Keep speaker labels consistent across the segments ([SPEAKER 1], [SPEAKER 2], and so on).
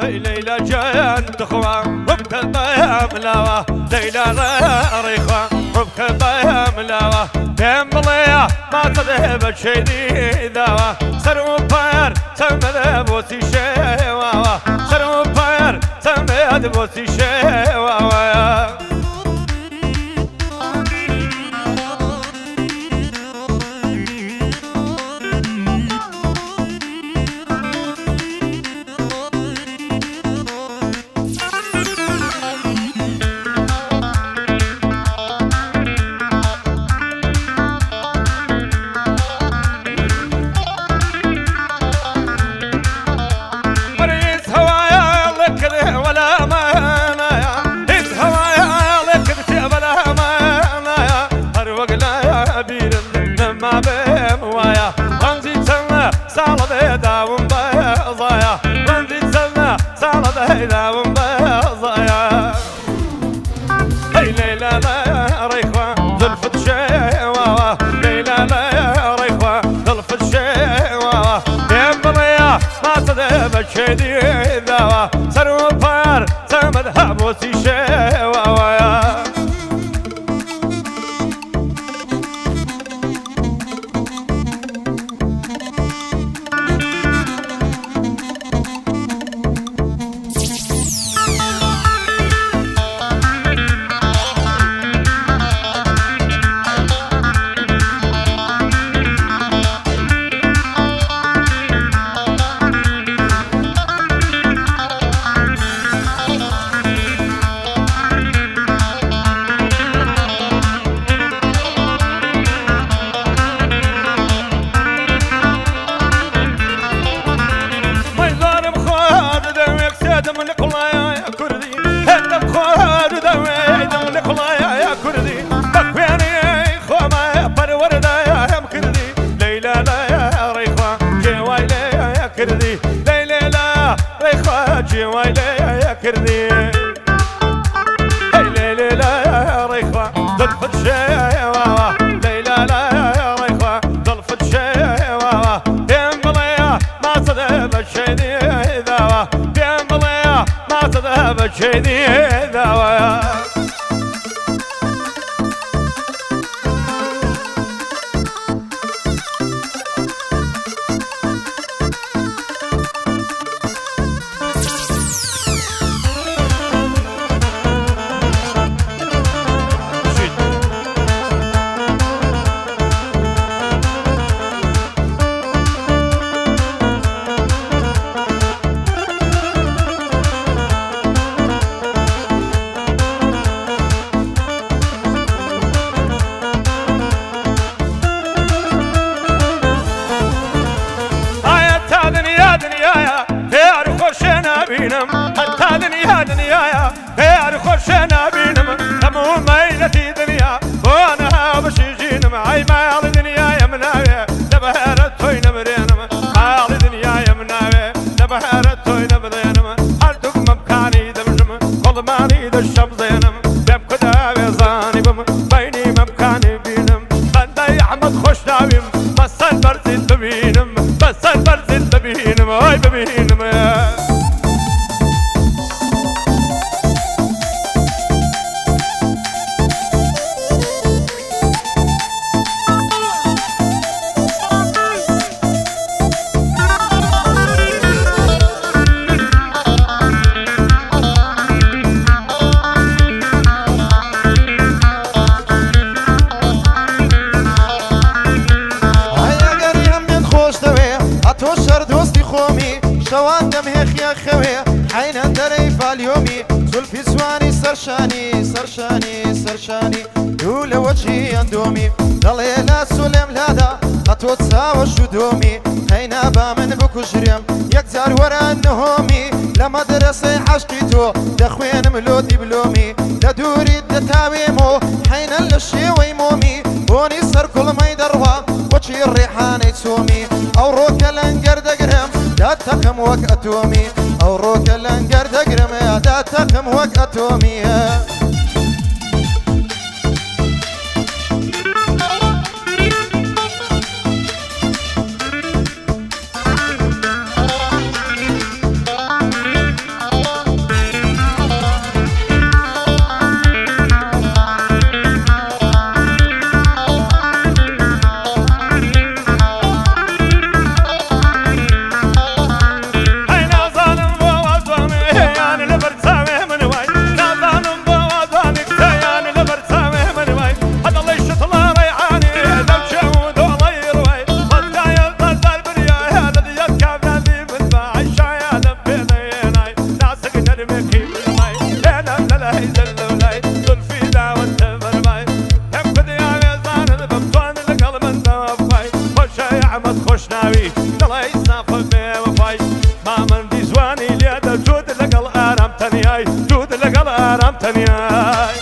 [SPEAKER 1] ليلى جنت خوا ربك ملاوة ليلى ريخوا ربك ملاوة تمليا ما تذهب شيدي ذاوة سرو بير تمد بوسي شواوة سرو بير تمد بوسي شواوة ما بموايا رمزي تسمى صالة داوم بضايا رمزي تسمى صالة داوم بضايا هي ليلى لا ريخوة زلفت شواوة ليلى لا ريخوة زلفت شواوة يمضيا ما تذهب شيدي ذاوة سرو بار سمدها بوسي شواوة ليلى لا ريخوة جوايلي يا كردي ليلى لا ريخوة ظلفت شواوة ليلى لا ريخوة ظلفت شواوة يمضيا ما تذهب شيدي ذاوة يمضيا ما تذهب شيدي ذاوة حتى دنيايا غير خشنا بينم تمو ميلتي دنيا وانا بشيجين معي مال دنيايا مناوي دبهرت توي نمرينم مال دنيايا مناوي دبهرت توي نمرينم هردوك مبكاني دمنم كل ماني دشم زينم بيبكو داوي زاني بم بيني مبكاني بينم بندي احمد خوش داويم بس البرزيد ببينم بس البرزيد ببينم هاي ببينم شوان دمه خيا خوي حين دريف اليومي زلفي سواني سرشاني سرشاني سرشاني دول وجهي اندومي ضليلا سلم لادا خطوة ساوى الشدومي هينا بامن بكشريم يكتر ورا النهومي لمدرسة حشقيتو دخوين ملودي بلومي لدوري الدتاويمو حين اللشي ويمومي بوني سر كل ما يدروا وجهي الريحاني تسومي او روك الانقر دقرم دا تقم وك اتومي او روك الانقر دقرم دا تقم وك اتومي
[SPEAKER 2] ئەحمەد خۆشناوی دڵی سافڵ بێوەفای مامەندی جوانی لێدە جود لەگەڵ ئارام تەنیای جود لەگەڵ ئارام تەنیای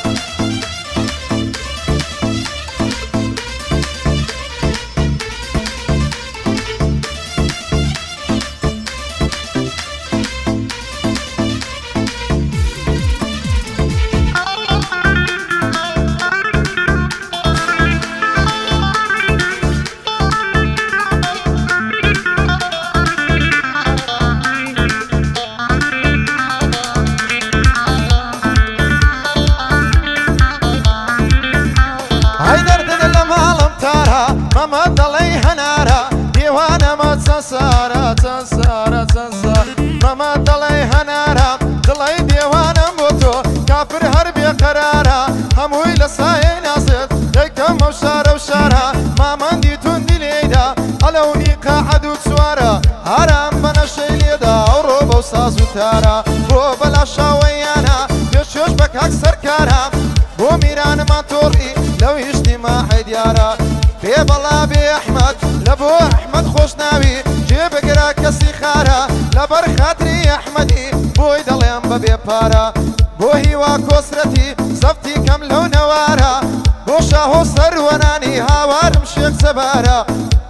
[SPEAKER 1] ماما دڵی هەنارە دیوانەمە چەند سارە چەند سارە چەند سار ماما دڵی هەنارە دڵی دیوانم بۆ تۆ کافر هەر بێقەرارە هەمووی لە سایەی نازت دەیکەم ئەو شارە و شارە مامەندی توندی لێیدا ئەلەونی قاعەد و چوارە هەرام بە نەشەی لێدا ئەوڕۆ بەو ساز و تارە بۆ بەلا شاوەیانە پێشێش بە کاک سەرکارە بۆ میرانمان تۆڕی لەو ئیژتیماعی دیارە بێ بەڵا بێ ئەحمەد لە بۆ ئەحمەد خۆشناوی جێبگرە کەسی خارە لەبەر خاتری ئەحمەدی بۆی دەڵێم بە بێپارە بۆ هیوا کۆسرەتی سەفتی کەم لەو نەوارە بۆ شاهۆ سەروەنانی هاوارم شێخ زەبارە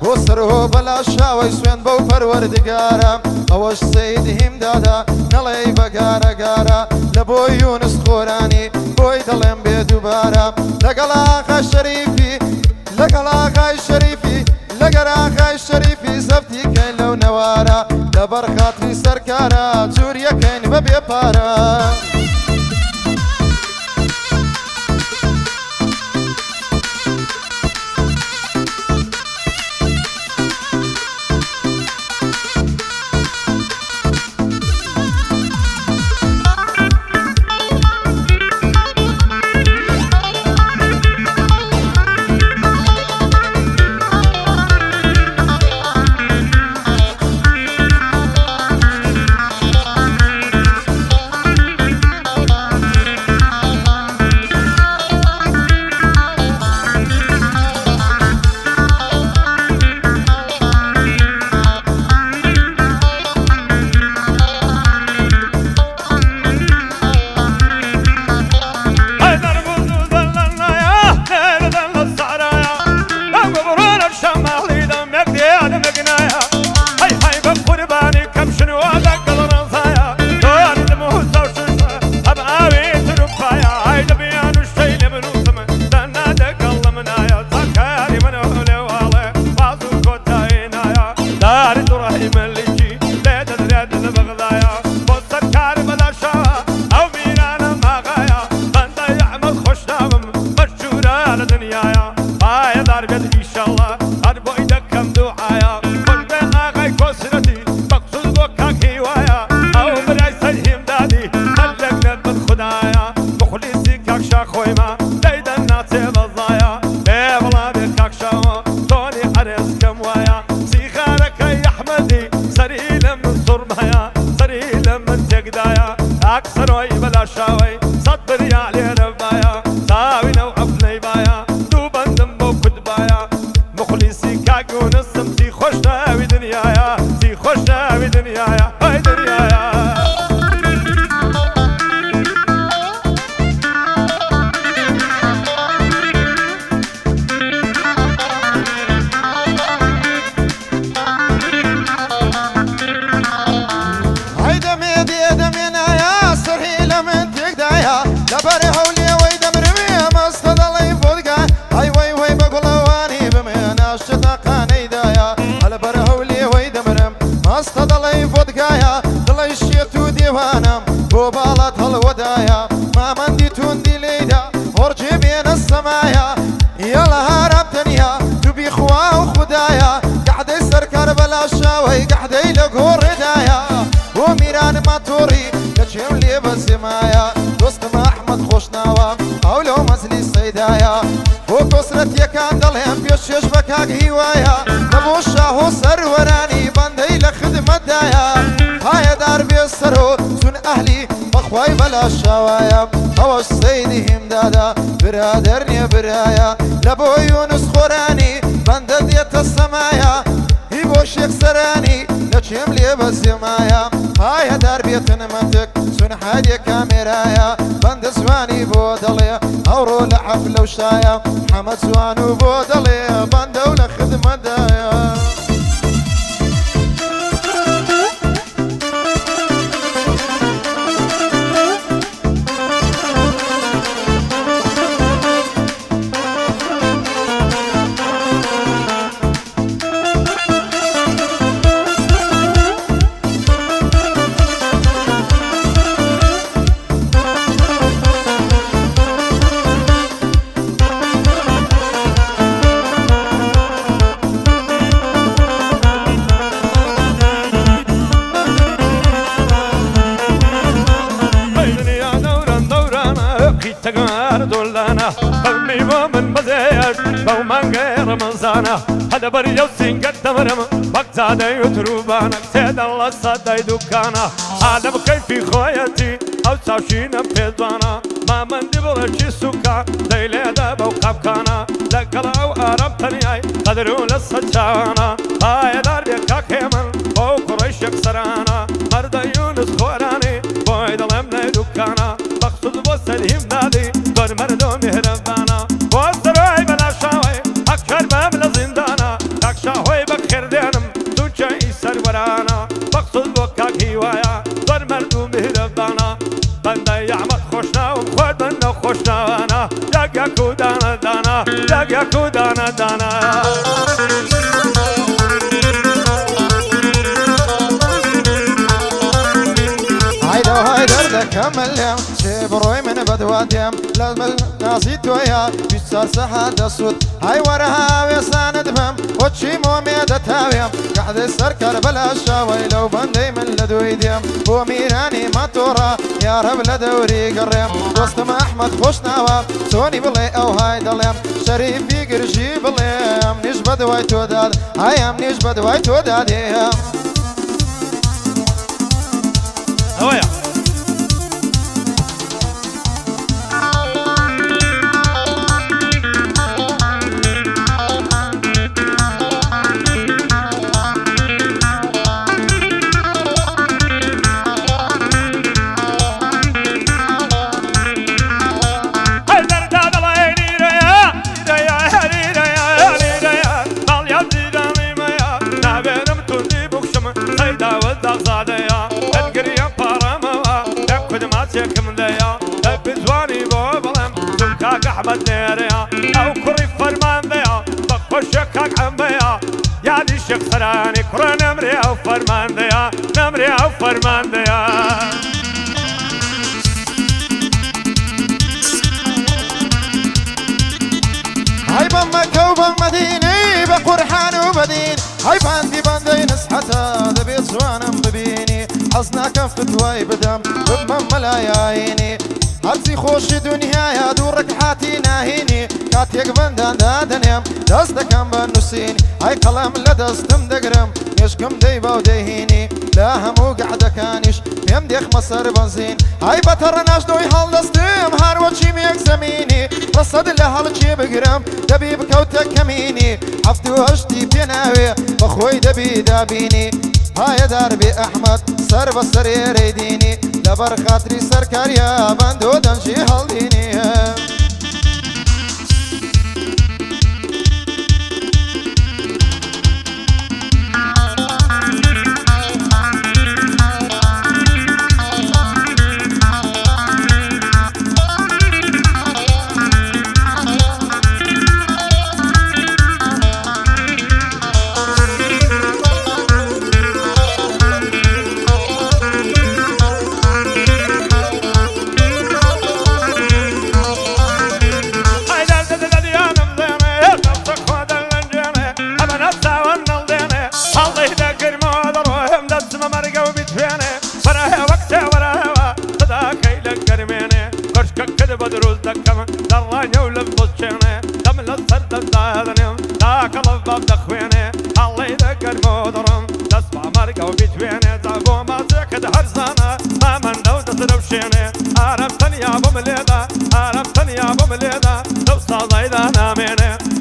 [SPEAKER 1] بۆ سەرهۆ بەلا شاوەی سوێن بەو پەروەردگارە ئەوەش سەید هیمدادا نەڵێی بەگارەگارە لە بۆ یونس خۆرانی بۆی دەڵێم بێ دووبارە لەگەڵ ئاغا شەریفی لەگەڵ ئاغای شەریفی لەگەر ئاغای شەریفی زەفتی کەین لەو نەوارە لەبەر خاتری سەرکارە جووریەکەین بە بێپارە يكسراني لشيم لي بس مايا هاي دار بيت نمتك سن حاجة كاميرايا بند سواني بودلي أورو لحفلة وشايا محمد سوانو بودلي بند ولا خدمة دايا
[SPEAKER 2] تقار دولانا قلبي من مزيد بو من غير منزانا هذا بريو سنقد دمرم بقزادة يتروبانا سيد الله صدى دكانا عالم كيفي خويتي أو ساشينا بيزانا ما من دبرشي سوكا ديلي دابو قبكانا لقلا أو أرب تنياي قدروا للسجانا هاي دار بيكا كيمن بو قريش يكسرانا مرد يونس خوراني بويد الامن دكانا مقصود بوسلهم نادي دور مردو مهربانا بوسروي بلا شاوي اكشر بابل زندانا اكشاوي بخير دينم دوچا ايسر ورانا مقصود بوكاك هوايا دور مردو مهربانا بنده يعمد خوشنا وخود بنده خوشنا وانا ياك ياكو دانا دانا ياك ياكو دانا دانا
[SPEAKER 1] كمل يوم شبروي من بدواتيم لازم ناسيت ويا بيصير سحاد الصوت هاي ورها ويساند بهم وتشي موميدة تاويم قاعد السركر بلا شاوي لو بندي من لدويديم وميراني ما تورا يا رب لدوري قريم وسطم احمد خوشناوا سوني بلي او هاي دليم شريف في قرشي بليم نيش بدواي توداد هايم نيش بدواي توداد
[SPEAKER 2] هوايا أحمد نيريا أو كوري فرمان ذيا بخشكك عميا يا دي الشيخ سراني كوري نمري أو فرمان ذيا نمري أو فرمان ذيا
[SPEAKER 1] هاي بمكة وبمديني بقرحان وبدين هاي باندي باندي نسحتها ذبي صوانا مبيني حصنا كفت واي بدم بمم ملاييني هرسي خوش دنيا يا دورك حاتي ناهيني كاتيك بندان دادنيم دستكم بنسيني هاي قلم لدستم دقرم يشكم ديبا وديهيني لا همو قعدة كانيش فيم ديخ مصر بنزين هاي بطرناش دوي هالدستم هار وشي ميك زميني رصد اللي هالشي بقرم دبي بكوتك كميني حفتي وهشتي بيناوي بخوي دبي دابيني هاي دربي احمد سر بسر يريديني لبر خاطري سركار يا بندو دنشي هالديني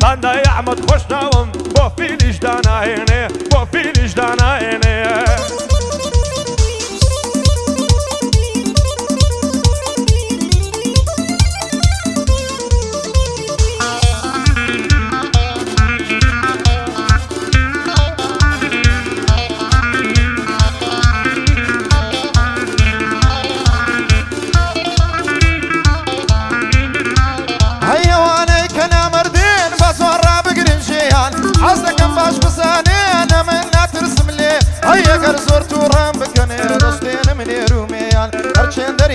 [SPEAKER 2] بنده يعمد خوشناوم بو فيليش دانا هيني بو فيليش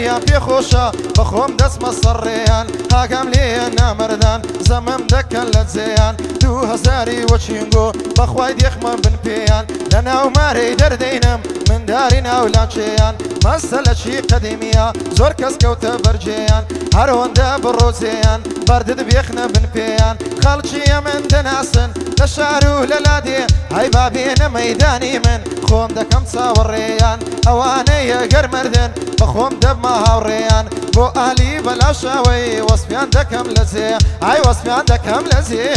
[SPEAKER 1] ژیان پێخۆشە بەخۆم دەستمە سەڕێیان هاگام لێیە نامەردان زەمەم دەکەن لە جێیان 2000 وەچینگۆ بەخوای دێخمە بن پێیان لە ناو مارەی دەردەینم منداری ناولاچێیان مەسە لە چی قەدیمیە زۆر کەس کەوتە بەرجێیان هەرۆندە بڕۆجێیان بەردت بێخنە بن پێیان خەڵکیە من دەناسن لە شار و لە لادێ هەی بابێنە مەیدانی من خۆم دەکەم چاوەڕێیان ئەوانەیە گەرمەردن بەخۆم دەبمە هاوڕێیان بۆ ئالی بەلاشەوەی وەسپیان دەکەم لە جێ ئای وەسپیان دەکەم لە جێ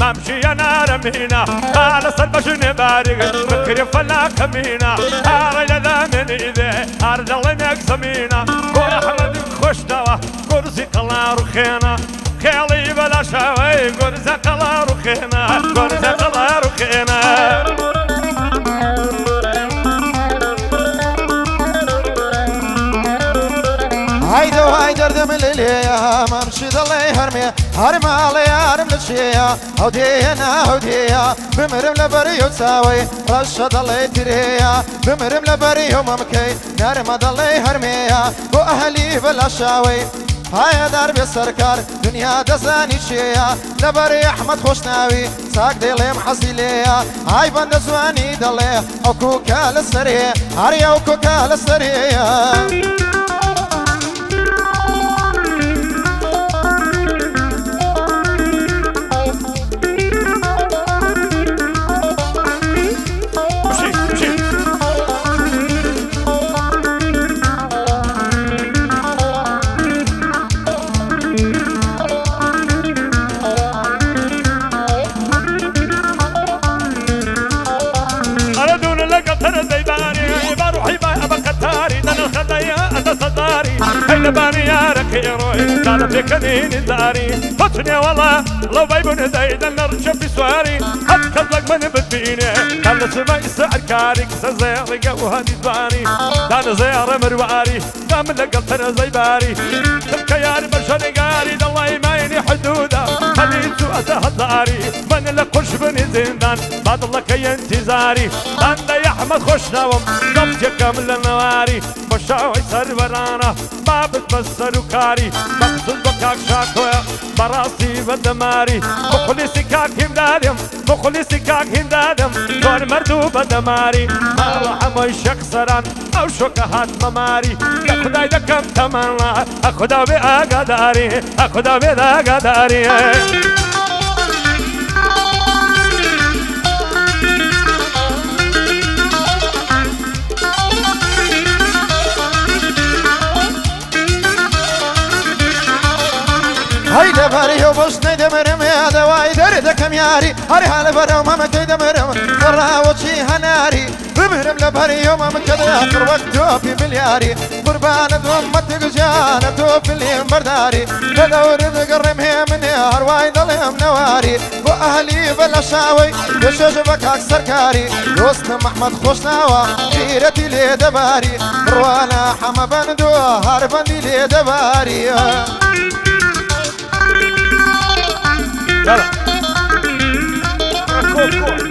[SPEAKER 2] ممشي انا رمينا على صد بشن بارق فكر فلا كمينا هاري لذا من ايدي ارد الله نقسمينا واحمد خوش دوا قرزي قلا رخينا خيالي بلا شاوي قرزي قلا رخينا قرزي قلا رخينا
[SPEAKER 1] هايدو هايدر دم الليليا ممشي ضلي هرمي هرمالي هرم لشيا هودينا هوديا بمرم لبريو تساوي رشا ضلي تريا بمرم لبريو ممكي نرم ضلي هرميا واهلي بالاشاوي هاي درب السركار دنيا دزاني شيا لبري احمد خوشناوي ساق ديلي محزيليا هاي بند زواني ضلي اوكوكا للسريا هاريا اوكوكا للسريا
[SPEAKER 2] لباني يا ركيروي كان في كمين داري فتني والله لو بيبون زايد نرشف في سواري اتكلق من بدبيني كان سمع السعر كاري سزير قوهاني زباني كان زير مرواري دام لقلتنا زي باري الكياري برشاني قاري الله ما يني حدودا خليت سوء داري من لقرش بني زندان بعد الله كي انتظاري كان يا احمد خوشناوم قبجة كامل النواري بشاوي سر برانا ما بتبصر وكاري مقصود بكاك شاكويا براسي بدماري مخلصي كاك همدادم مخلصي كاك همدادم دور مردو بدماري ما رحمو الشك سران او شكهات مماري يا خداي دكم تمنا اخدا بأقداري اخدا بأقداري
[SPEAKER 1] هاي لباري وبشني دمرم يا دواي دردكم ياري هاري هالبرا وما مكي دمرم فرا وجهي هناري بمهرم لباري وما مكي اخر وقت في ملياري قربان ضمتك جانب في اليم برداري بدور تقرم هي من يار واي ظلم نواري واهلي بالاشاوي بشجبك اكثر كاري دوست محمد خوشناوا غيرتي لي دباري روانا حما بندو هاربندي لي دباري
[SPEAKER 2] يلا كوكو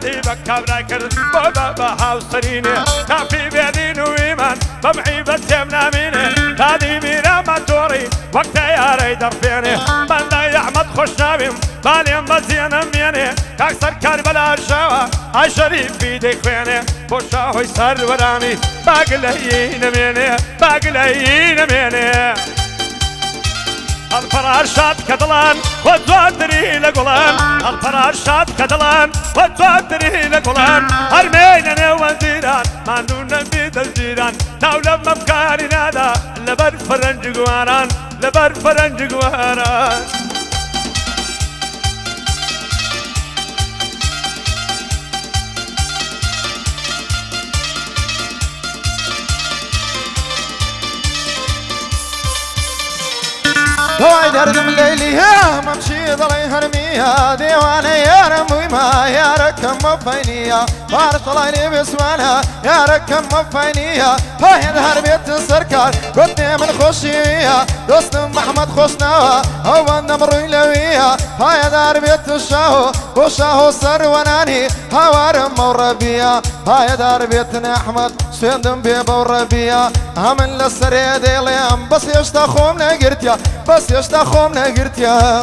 [SPEAKER 2] بمردي بكابراي كرد بابا هاوسريني كافي بيدين ويمان بمعيبة تمنا مينه هذه مينا ما توري وقت يا ريدر فيني من لا يعمد خوش نابيم باليم بزينا ميني كاكسر كربلا الشوا عشريف في ديك فيني بوشاهو يسر وراني باقلين ميني باقلين ميني الفراشات كدلان وتودري لقلان الفراشات كدلان وتودري لقلان هرمينا وزيران ما نونا بيد الجيران دولة مبكاري نادا لبر فرنج قواران لبر فرنج قواران
[SPEAKER 1] هواي دردم ليلي يا ممشي ضلي هرميها ديوانا يا رموي ما يا ركم مفينيا بارطليني بسوانا يا ركم مفينيا هاي ظهر بيت السركار قدني من خوشيها دوست محمد خوشناوا هو النمر لويها هاي ظهر بيت الشاهو وشاهو سر وناني هوارم وربيا هاي ظهر بيتنا احمد سندم بيبا وربيا همن للسريد اليوم بس يشتاخوم نقرتيا بس يشتاخوم نقرتيا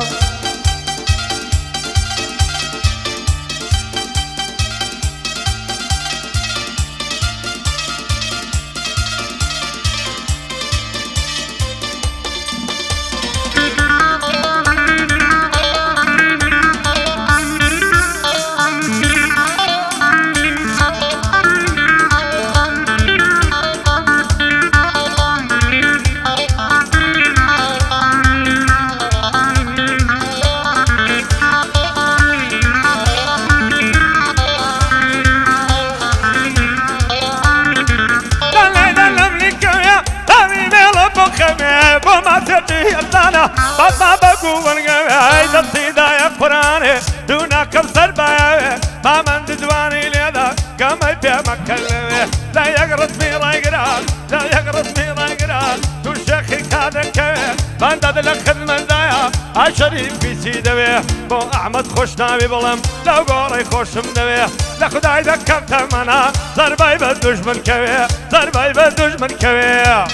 [SPEAKER 2] ما بقول هيدا الصيدا يا قراني دونا كبسر بايا ما من تدواني ليدا كما يبيع مكلمه لا يقرص في رايقران لا يقرص في رايقران تو شيخي كذا كيف بندد لك خدمة دايا عشرين في سيدويه بو احمد خوش نابي بلم لو قوري خوش مدويه لخداي ذكبت منا ضرباي بالدجمن كويه ضرباي بالدجمن كويه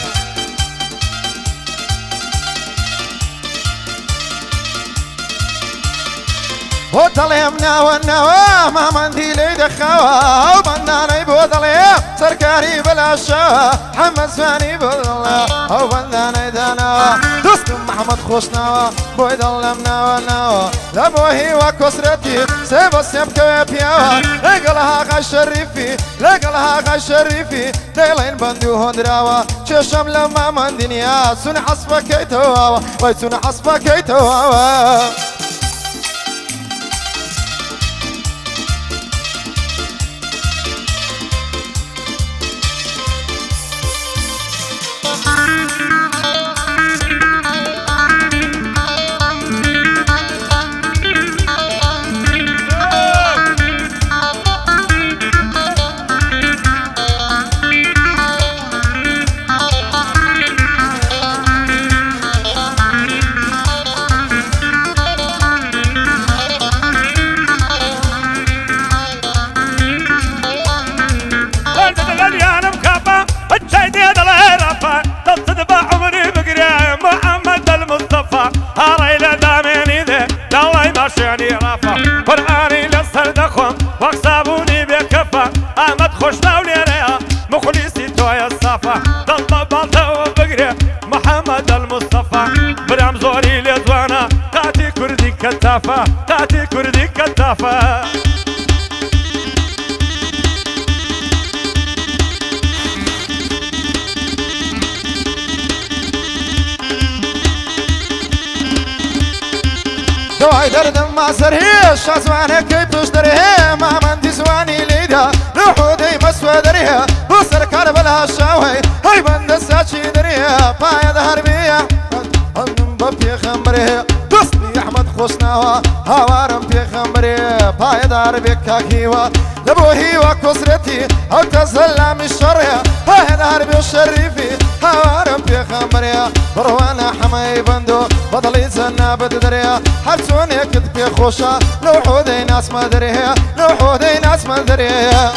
[SPEAKER 1] وطليمنا والنوا ما مندي لي دخوا وبناني بوطليم سركاري بلا شوا حمد سواني بوطليم وبناني دانا دوست محمد خوشنوا بويد اللمنا والنوا لبوهي وكسرتي سيب السيب كويبيا لقلها غشريفي لقلها غشريفي ديلين بندو هندراوا ششم لما من دنيا سن حصفة كيتوا ويسن حصفة كيتوا
[SPEAKER 2] يعني رافع قرآني للصر دخم واقصابوني بكفة أحمد خوشنا وليريا مخلصي تويا الصفا ضل بالته وبقري محمد المصطفى برام زوري لدوانا تاتي كردي كتافة تاتي كردي كتافة
[SPEAKER 1] دواي دردم ما سرهيش عزوانه كيف تشتريه ما مندي زواني ليدا لحودي مسوى دريها وصر كربلها الشاوي هاي بند الساتشي دريها بايا ظهر بيا هنم ببي خمريه دوستي احمد خوشناوا هوارم بي خمريه بايا ظهر بيكا كيوا لبوهي وكسرتي او تسلم الشريه بايا ظهر بي الشريفي هوارم بي خمريه بروانا حماي بندو بطلي زنا بدريا حرسوني كتبي خوشا لو حودي ناس ما دريها لو حودي ناس ما دريها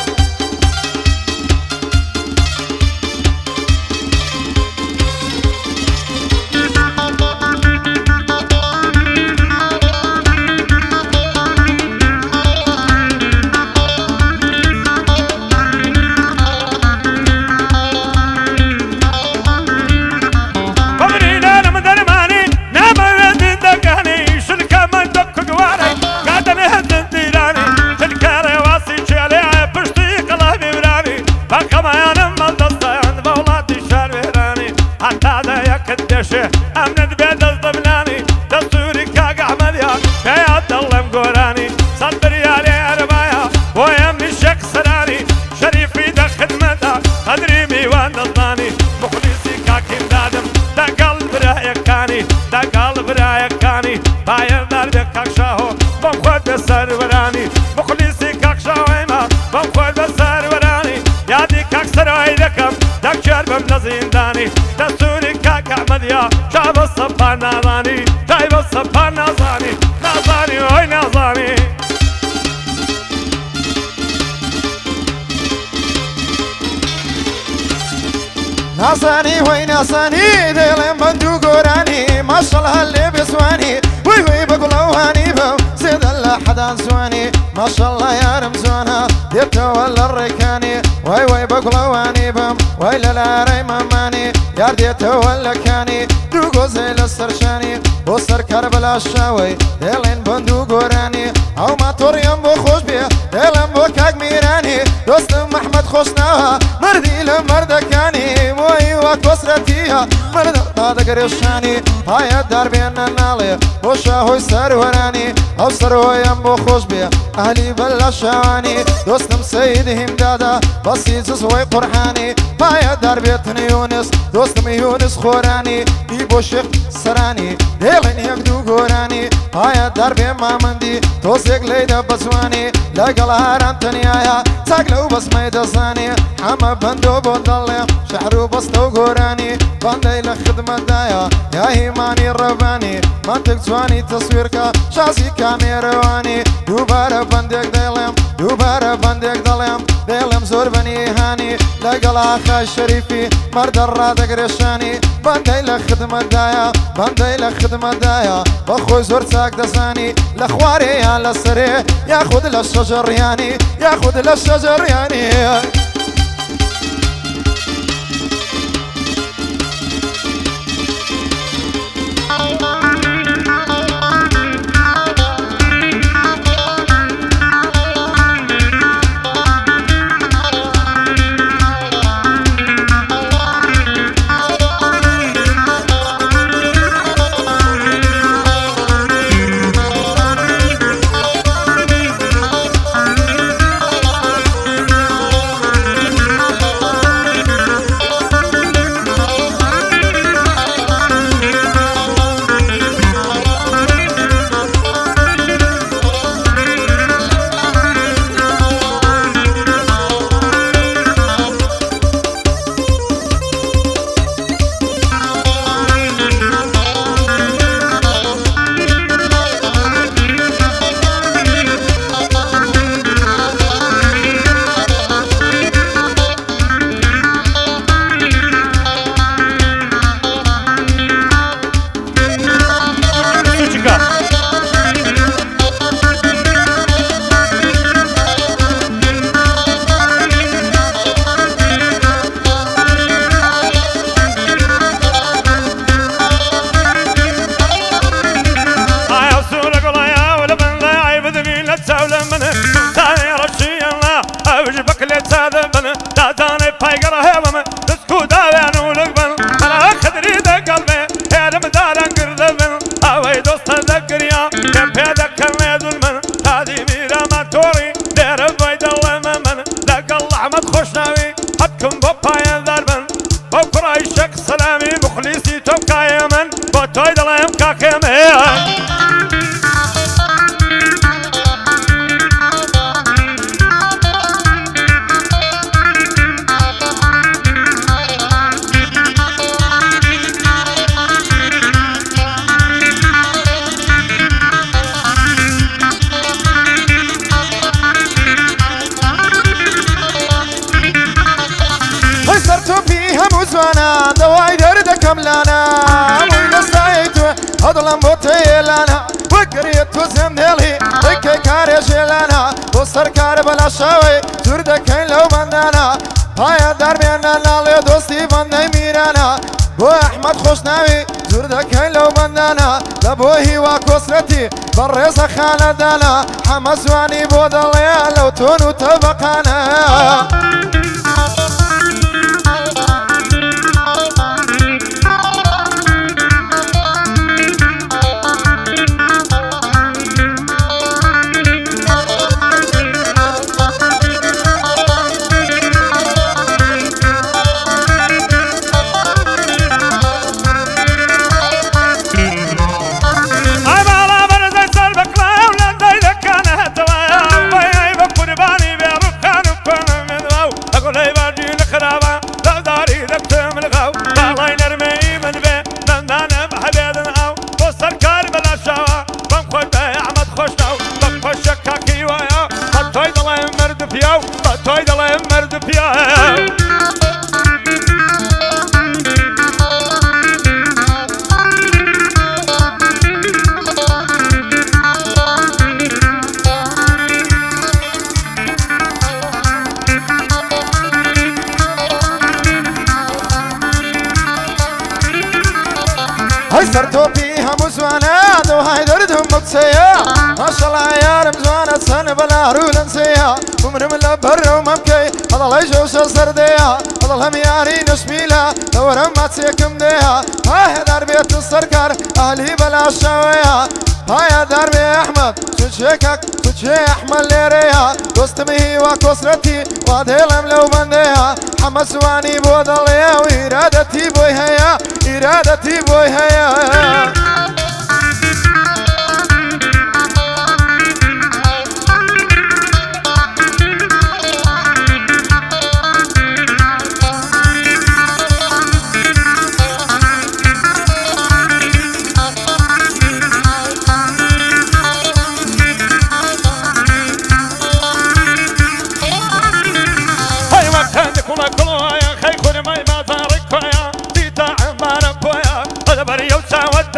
[SPEAKER 2] بەقەمەیانم مەڵدەستەیان بە وڵاتی شار وێرانی هەتا دەیەکت دێشێ ئەمنت بێ دەست دەبنانی دەستوری کاک ئەحمەدیا پێیا دەڵێم گۆرانی سەد بریارێ ئەرەبایە بۆ ئێمنی شێک سەرانی شەریفی دەخدمەتە قەدری میوان دەزانی مخلیسی کاکیم دادم دەگەڵ برایەکانی دەگەڵ برایەکانی پایەدار بێ کاکشاهۆ بۆم خۆت بێ سەروەرانی مخلیسی کاکشاوێمە بۆم خۆت بێ سەروەرانی یادی کاک سەرۆی دەکەم دەکێر بم لە زیندانی دەستوری کاک ئەحمەدیا چای بە سەپان نازانی چای بە سەپان نازانی نازانی ئۆی نازانی
[SPEAKER 1] ناسانی وی ناسانی دێڵێم بەندوو گۆرانی ماشەڵە لێ بێسوانی وی وی بە گوڵەوانی بەم سێدە لە حەدان زوانی ماشەڵە یارم زوانە دێتەوە لە ڕێکانی وای وای بە گوڵەوانی بەم وای لە لارەی مامانی یار دێتەوە لەکانی دوو گۆزەی لە سەرشانی بۆ سەرکار بەلا شاوەی دێڵێن بەندوو گۆرانی ئەو ماتۆڕیەم بۆ خۆش بێ دێڵم بۆ کاک میرانی دۆستم محمەد خۆشناوە مردی لە مردەکانی وای وا کۆسرەتیە مردە دەگەرێشانی پایە داربێنە ناڵێ بۆ شاهۆی سەروەرانی ئەو سەرۆیەم بۆ خۆش بێ ئەهلی بەلا شاوانی دۆستم سەید هیمدادا بەسی جزوەی قورحانی پایە داربێتن یونس دۆستم یونس خۆرانی ئی بۆ شێخ سەرانی دێڵێن یەک دوو گۆرانی پایە داربێ مامەندی تۆزێک لەیدە بەجوانی لەگەڵ هاران تەنیایە چاک لەو بەسمەی دەزانی ئەمە بەندۆ بۆ دەڵێ شەحر و بەستە و گۆرانی بەندەی لە خدمەتدایە یا هیمانی ڕەبانی منتێک جوانی تەسویرکە شاسی کامێرەوانی دووبارە بەندێک دەڵێم دووبارە بەندێک دەڵێم دێڵێم زۆر بەنیهانی لەگەڵ ئاخای شەریفی مەردە ڕادەگرێشانی بەندەی لە خدمەتدایە بەندەی لە خدمەتدایە بەخۆی زۆر چاک دەزانی لە خوارێ یان لە سەرێ یاخود لە شەجەڕیانی یاخود لە شەجەڕیانی زوانا دواي درد كملانا وين سايتو هضلم بوتيلانا وقريت وزمدلي وكي كاري جيلانا وسركار بلا شاوي زرد كين لو بندانا هاي دربينا نالي دوستي بندي ميرانا بو احمد خوشناوي زرد كين لو بندانا لبوهي واكوسرتي بريس خاندانا حمزواني بودليا لو تونو تبقانا هاي سرتوبي هم زوانا وهاي دردهم مقسيا ما شاء الله يا رب زوانا سن بلا رول نسيا ومن ملبر وممكي هذا لا يجوز سرديا هذا الهم ياري نسميلا دورم ما تسيكم ديها هاي دار بيت السركار اهلي بلا شويا هاي دار بي احمد سوچيكك سوچي احمد ليريها دوستمي وكسرتي وادهلم لو بنديها حمد سواني بودليا وإرادتي بوي هيا إرادتي بوي هيا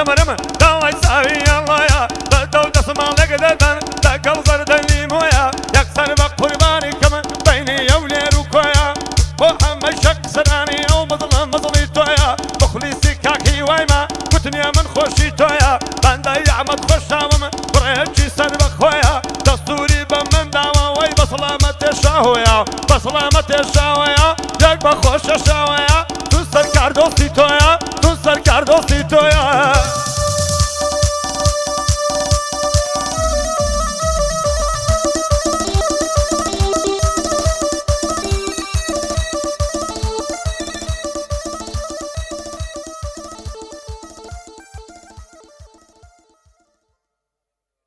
[SPEAKER 2] مرم داوي ساوي الله يا بدو تسمع لك ددن تقل زردني مويا يكسر بقرباني كم بيني يولي ركويا وهم شك سراني او مظلم مظلي تويا مخلصي كاكي ويما كتني من خوشي تويا بندا يعمد خوشامم بريتشي سر بخويا دستوري بمن داوا وي بسلامة الشاويا بسلامة الشاويا يك بخوش الشاويا تو سركار دوستي تويا تو سركار دوستي تويا